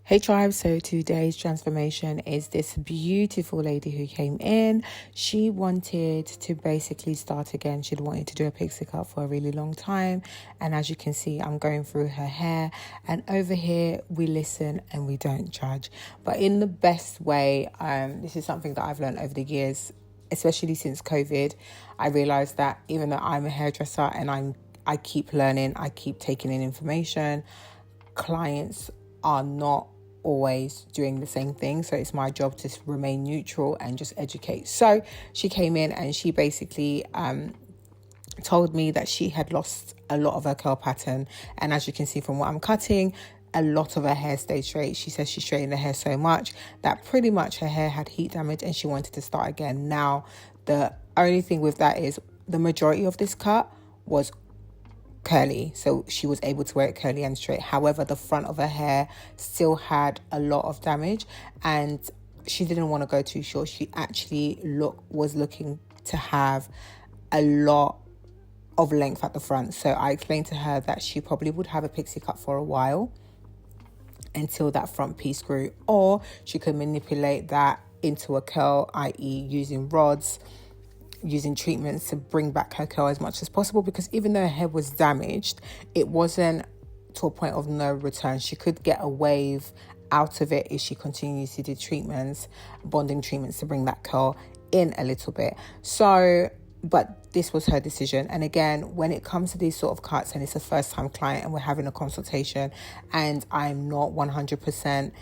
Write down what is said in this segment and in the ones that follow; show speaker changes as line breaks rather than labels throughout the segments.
Hey tribe, so today's transformation is this beautiful lady who came in. She wanted to basically start again. She'd wanted to do a pixie cut for a really long time. And as you can see, I'm going through her hair. And over here, we listen and we don't judge. But in the best way, this is something that I've learned over the years, especially since COVID. I realized that even though I'm a hairdresser and I keep learning, I keep taking in information, clients are not always doing the same thing, so it's my job to remain neutral and just educate. So she came in and she basically told me that she had lost a lot of her curl pattern, and as you can see from what I'm cutting, a lot of her hair stayed straight. She says she straightened the hair so much that pretty much her hair had heat damage and she wanted to start again. Now the only thing with that is the majority of this cut was curly, so she was able to wear it curly and straight. However, the front of her hair still had a lot of damage and she didn't want to go too short. She actually was looking to have a lot of length at the front. So I explained to her that she probably would have a pixie cut for a while until that front piece grew, or she could manipulate that into a curl, i.e. using rods, using treatments to bring back her curl as much as possible, because even though her hair was damaged, it wasn't to a point of no return. She could get a wave out of it if she continues to do treatments, bonding treatments to bring that curl in a little bit. So, but this was her decision. And again, when it comes to these sort of cuts and it's a first time client and we're having a consultation and I'm not 100%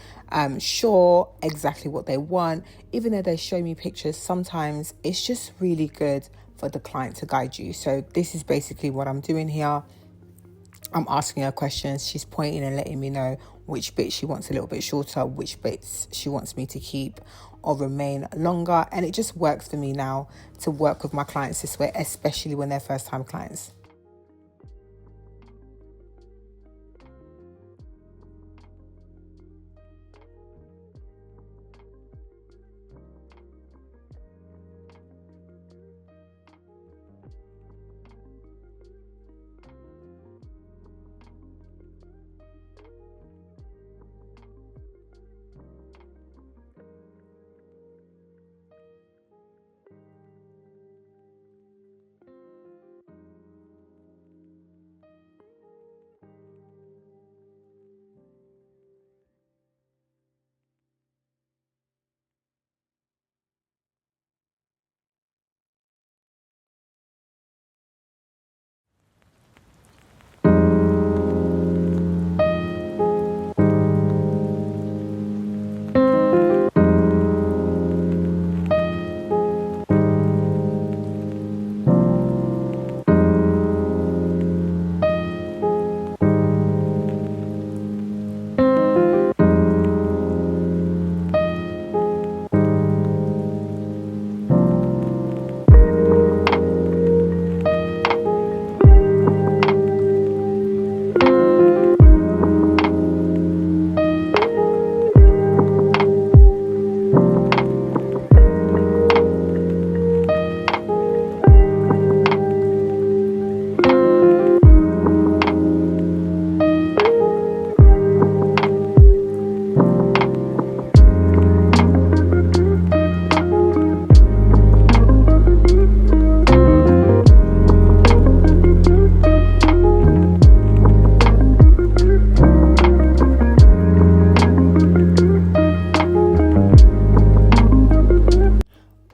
sure exactly what they want, even though they show me pictures, sometimes it's just really good for the client to guide you. So this is basically what I'm doing here. I'm asking her questions. She's pointing and letting me know which bits she wants a little bit shorter, which bits she wants me to keep or remain longer. And it just works for me now to work with my clients this way, especially when they're first time clients.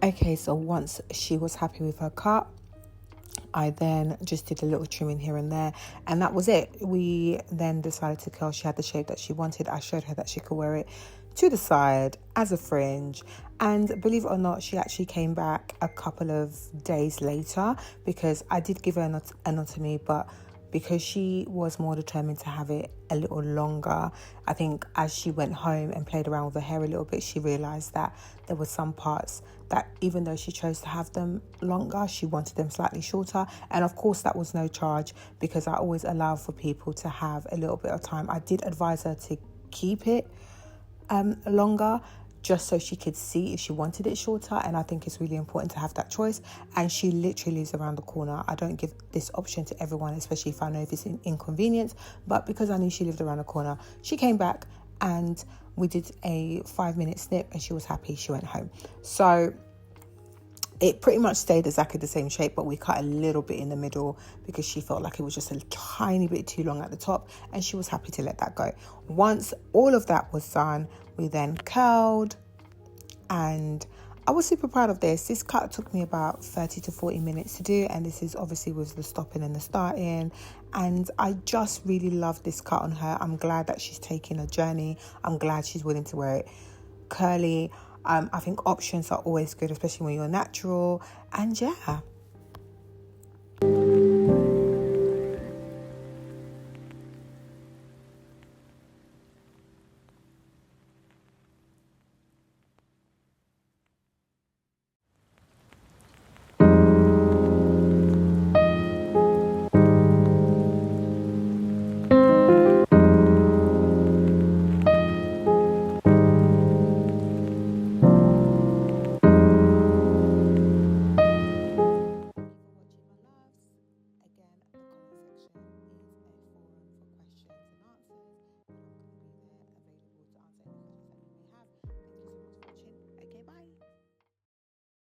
Okay, so once she was happy with her cut, I then just did a little trimming here and there, and that was it. We then decided to curl. She had the shape that she wanted. I showed her that she could wear it to the side as a fringe, and believe it or not, she actually came back a couple of days later because I did give her an anatomy, but because she was more determined to have it a little longer, I think as she went home and played around with her hair a little bit, she realised that there were some parts that even though she chose to have them longer, she wanted them slightly shorter. And of course, that was no charge because I always allow for people to have a little bit of time. I did advise her to keep it longer, just so she could see if she wanted it shorter. And I think it's really important to have that choice. And she literally lives around the corner. I don't give this option to everyone, especially if I know if it's an inconvenience. But because I knew she lived around the corner, she came back and we did a 5-minute snip and she was happy. She went home. So it pretty much stayed exactly the same shape, but we cut a little bit in the middle because she felt like it was just a tiny bit too long at the top, and she was happy to let that go. Once all of that was done, we then curled, and I was super proud of this. This cut took me about 30 to 40 minutes to do, and this is obviously with the stopping and the starting, and I just really love this cut on her. I'm glad that she's taking a journey. I'm glad she's willing to wear it curly. I think options are always good, especially when you're natural. And yeah,